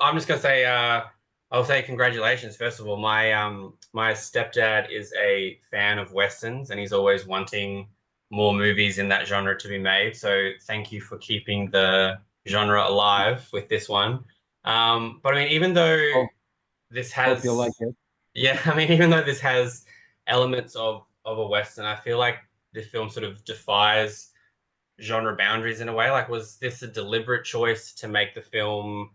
I'm just gonna say, I'll say congratulations. First of all, my stepdad is a fan of westerns, and he's always wanting more movies in that genre to be made. So thank you for keeping the genre alive with this one. But I mean, even though Oh, this hope you'll like has, it. yeah, I mean, even though this has elements of a western, I feel like this film sort of defies genre boundaries in a way. Like, was this a deliberate choice to make the film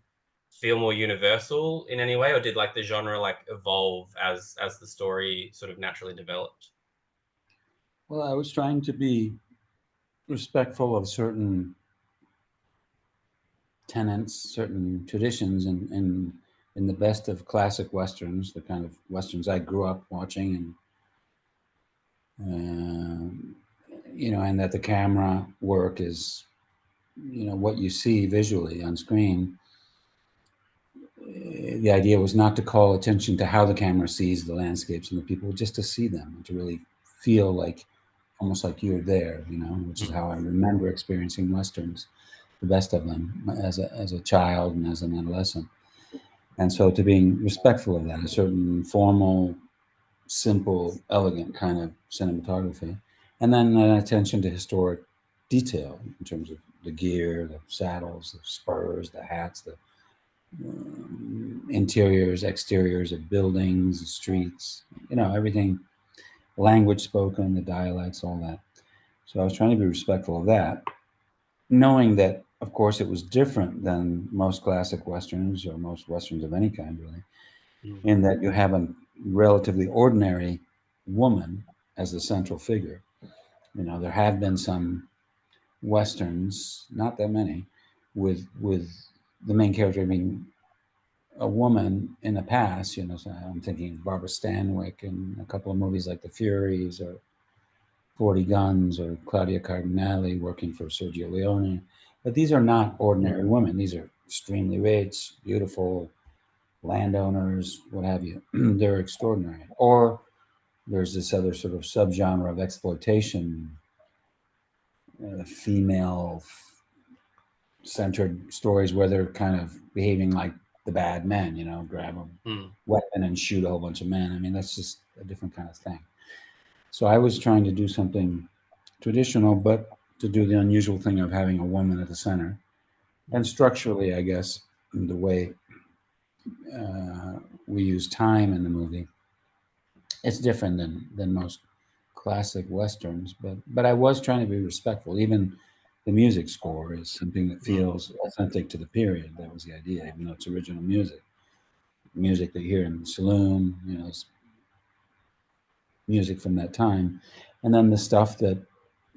feel more universal in any way, or did like the genre like evolve as the story sort of naturally developed? Well, I was trying to be respectful of certain tenets, certain traditions, and in the best of classic westerns, the kind of westerns I grew up watching, and and that the camera work is, what you see visually on screen. The idea was not to call attention to how the camera sees the landscapes and the people, just to see them and to really feel like almost like you're there, which is Mm. how I remember experiencing westerns, the best of them as a child and as an adolescent. And so to being respectful of that, a certain formal, simple, elegant kind of cinematography, and then an attention to historic detail in terms of the gear, the saddles, the spurs, the hats, the interiors, exteriors of buildings, the streets, everything, language spoken, the dialects, all that. So I was trying to be respectful of that, knowing that, of course, it was different than most classic westerns or most westerns of any kind, really, Mm. in that you have a relatively ordinary woman as the central figure. There have been some westerns, not that many, with the main character being a woman in the past. So I'm thinking of Barbara Stanwyck in a couple of movies like The Furies or 40 Guns or Claudia Cardinale working for Sergio Leone. But these are not ordinary women. These are extremely rich, beautiful landowners, what have you. They're extraordinary. Or there's this other sort of subgenre of exploitation, female centered stories where they're kind of behaving like the bad men, grab a Mm. weapon and shoot a whole bunch of men. I mean, that's just a different kind of thing. So I was trying to do something traditional, but to do the unusual thing of having a woman at the center. And Mm. structurally, I guess, the way we use time in the movie, it's different than most classic westerns. But I was trying to be respectful. Even the music score is something that Mm. feels authentic to the period. That was the idea, even though it's original music that you hear in the saloon. It's music from that time, and then the stuff that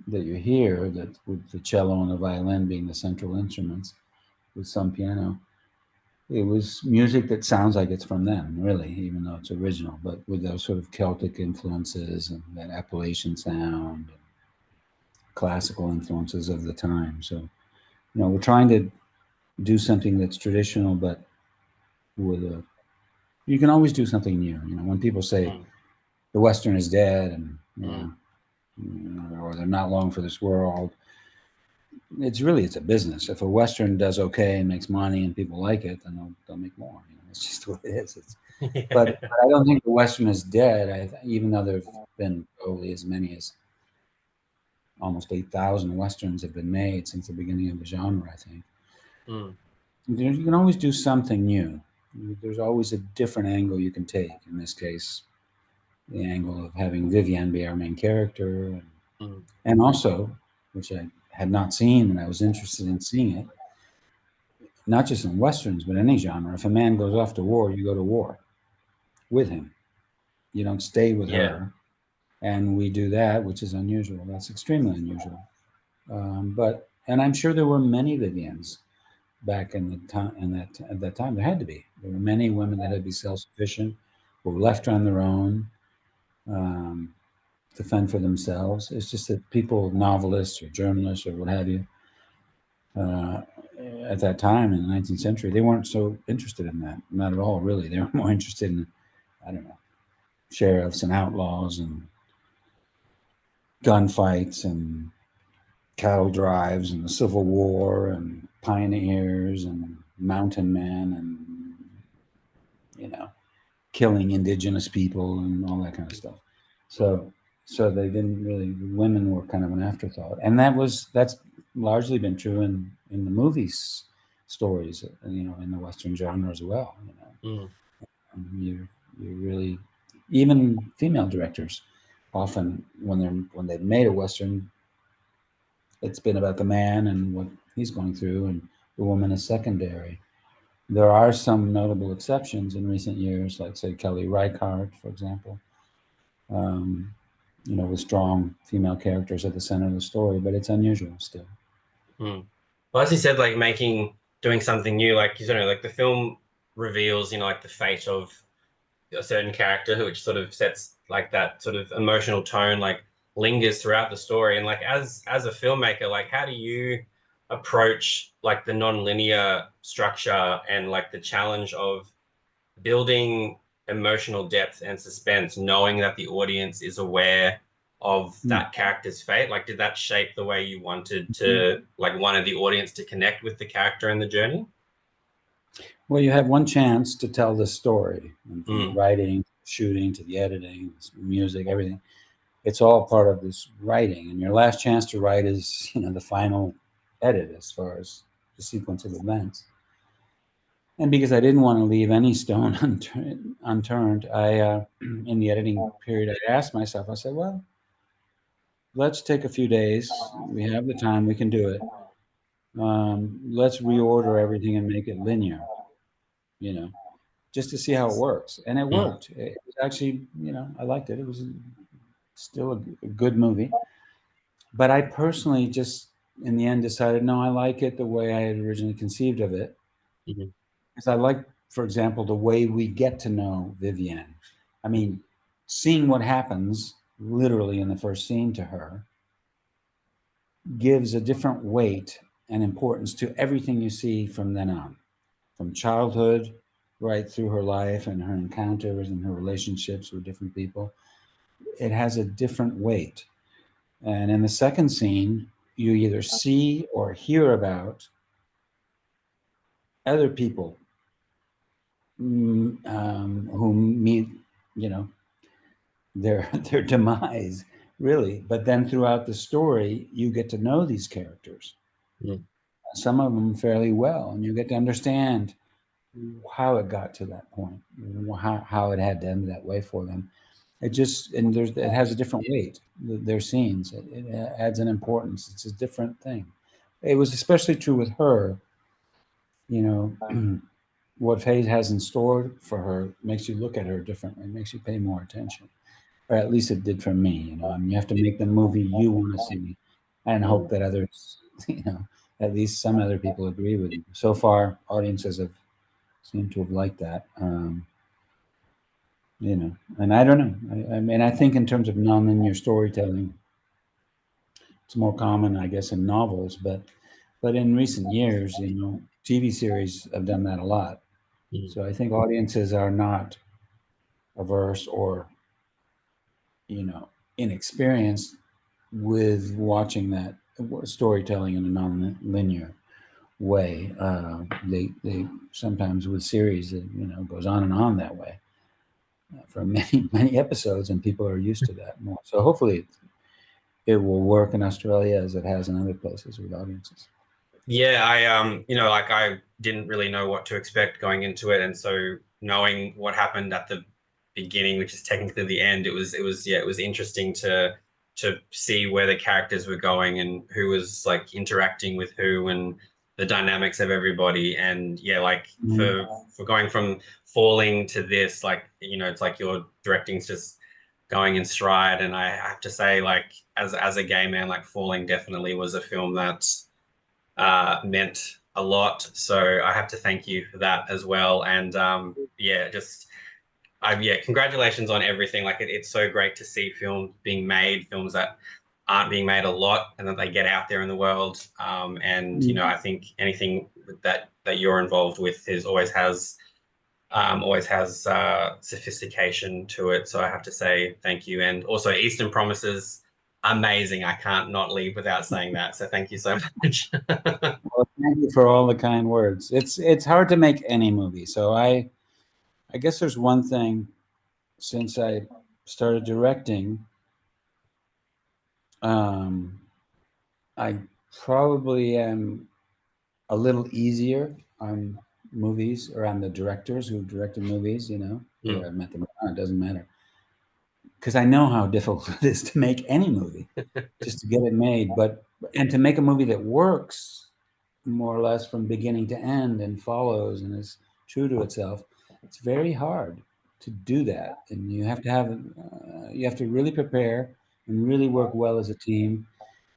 you hear, that with the cello and the violin being the central instruments, with some piano. It was music that sounds like it's from them, really, even though it's original, but with those sort of Celtic influences and that Appalachian sound, and classical influences of the time. So, we're trying to do something that's traditional, but with a, you can always do something new. When people say Mm. the Western is dead and, Mm. or they're not long for this world, it's a business. If a Western does okay and makes money and people like it, then they'll make more. It's just what it is. But I don't think the Western is dead. Even though there've been probably as many as almost 8,000 Westerns have been made since the beginning of the genre, I think. Mm. You can always do something new. There's always a different angle you can take. In this case, the angle of having Vivienne be our main character, Mm. and also, which I had not seen and I was interested in seeing it, not just in Westerns, but any genre. If a man goes off to war, you go to war with him. You don't stay with Yeah. her. And we do that, which is unusual. That's extremely unusual. And I'm sure there were many Vivians back in the time. In that at that time, there had to be. There were many women that had to be self-sufficient, were left on their own um, to fend for themselves. It's just that people, novelists or journalists or what have you, uh, at that time in the 19th century, they weren't so interested in that. Not at all, really. They were more interested in, I don't know, sheriffs and outlaws and gunfights and cattle drives and the Civil War and pioneers and mountain men and killing indigenous people and all that kind of stuff. So they didn't really. Women were kind of an afterthought, and that's largely been true in the movies stories, in the Western genre as well. Mm. You really, even female directors, often when they've made a Western, it's been about the man and what he's going through, and the woman is secondary. There are some notable exceptions in recent years, like say Kelly Reichardt, for example, um, with strong female characters at the center of the story, but it's unusual still. Mm. Well, as you said, like doing something new, like like the film reveals, like the fate of a certain character, which sort of sets like that sort of emotional tone, like lingers throughout the story. And like as a filmmaker, like how do you approach like the non-linear structure and like the challenge of building emotional depth and suspense, knowing that the audience is aware of Hmm. that character's fate? Like, did that shape the way you wanted the audience to connect with the character and the journey? Well, you have one chance to tell the story, and from the Mm, writing, shooting to the editing, music, everything. It's all part of this writing, and your last chance to write is the final edit as far as the sequence of events. And because I didn't want to leave any stone unturned, in the editing period, I asked myself, I said, well, let's take a few days. We have the time, we can do it. Let's reorder everything and make it linear, you know, just to see how it works. And it mm, worked. It was actually, I liked it. It was still a good movie. But I personally just, in the end, decided, no, I like it the way I had originally conceived of it. mhm, Because I like, for example, the way we get to know Vivienne. I mean, seeing what happens literally in the first scene to her gives a different weight and importance to everything you see from then on, from childhood right through her life and her encounters and her relationships with different people. It has a different weight. And in the second scene, you either see or hear about other people who meet, you know, their their demise, really. But then throughout the story, you get to know these characters, mm, some of them fairly well, and you get to understand how it got to that point, how it had to end that way for them. It has a different weight. Their scenes, it adds an importance. It's a different thing. It was especially true with her. You know, what fate has in store for her makes you look at her differently. It makes you pay more attention, or at least it did for me. I mean, you have to make the movie you want to see, and hope mm. that others, at least some other people agree with you. So far, audiences have seemed to have liked that. And I don't know. I mean, I think in terms of nonlinear storytelling, it's more common, I guess, in novels, but in recent years, TV series have done that a lot. Mm. So I think audiences are not averse or inexperienced with watching that storytelling in a non-linear way. They sometimes with series that goes on and on that way for many many episodes, and people are used to that more. So hopefully it will work in Australia as it has in other places with audiences. Yeah, like I didn't really know what to expect going into it, and so knowing what happened at the beginning, which is technically the end, it was interesting to see where the characters were going and who was like interacting with who and the dynamics of everybody. And yeah, like Mhm. for going from Falling to this, like it's like your directing's just going in stride. And I have to say, like as a gay man, like Falling definitely was a film that meant a lot. So I have to thank you for that as well. And yeah, congratulations on everything. Like it's so great to see films being made, films that aren't being made a lot, and that they get out there in the world. And I think anything that you're involved with is always has sophistication to it. So I have to say thank you. And also Eastern Promises, amazing. I can't not leave without saying that. So thank you so much. Well, thank you for all the kind words. It's hard to make any movie, so I guess there's one thing since I started directing, um, I probably am a little easier on movies or on the directors who've directed movies, whether Mm. I've met them or not, it doesn't matter. Because I know how difficult it is to make any movie, just to get it made, and to make a movie that works more or less from beginning to end and follows and is true to itself. It's very hard to do that, and you have to really prepare and really work well as a team,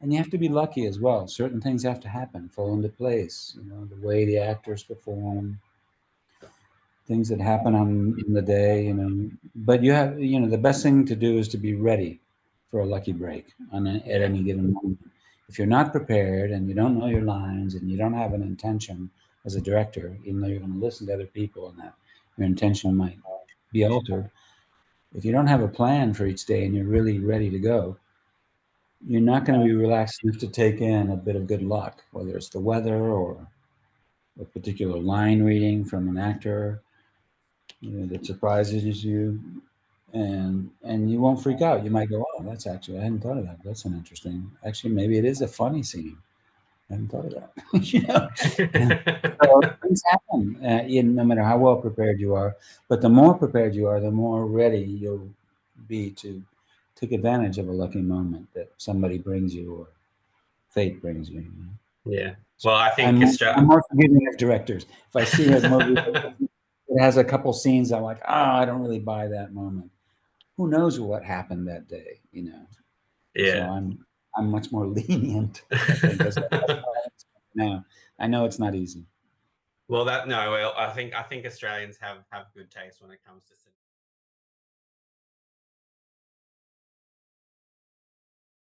and you have to be lucky as well. Certain things have to happen, fall into place. The way the actors perform, things that happen on in the day. But the best thing to do is to be ready for a lucky break at Yeah. any given moment. If you're not prepared and you don't know your lines and you don't have an intention as a director, even though you're going to listen to other people and that your intention might be altered, if you don't have a plan for each day and you're really ready to go, you're not going to be relaxed enough to take in a bit of good luck, whether it's the weather or a particular line reading from an actor, that surprises you, and you won't freak out. You might go, "Oh, that's actually I hadn't thought of that. That's an interesting. Actually, maybe it is a funny scene. I hadn't thought of that." So things happen, no matter how well prepared you are. But the more prepared you are, the more ready you'll be to take advantage of a lucky moment that somebody brings you or fate brings you. Yeah. So Well, I I'm think I'm more forgiving of directors. If I see a movie that has a couple scenes, I'm like, I don't really buy that moment. Who knows what happened that day? So Yeah. I'm much more lenient, I think, as now. I know it's not easy. Well, that no, well, I think Australians have good taste when it comes to cinema.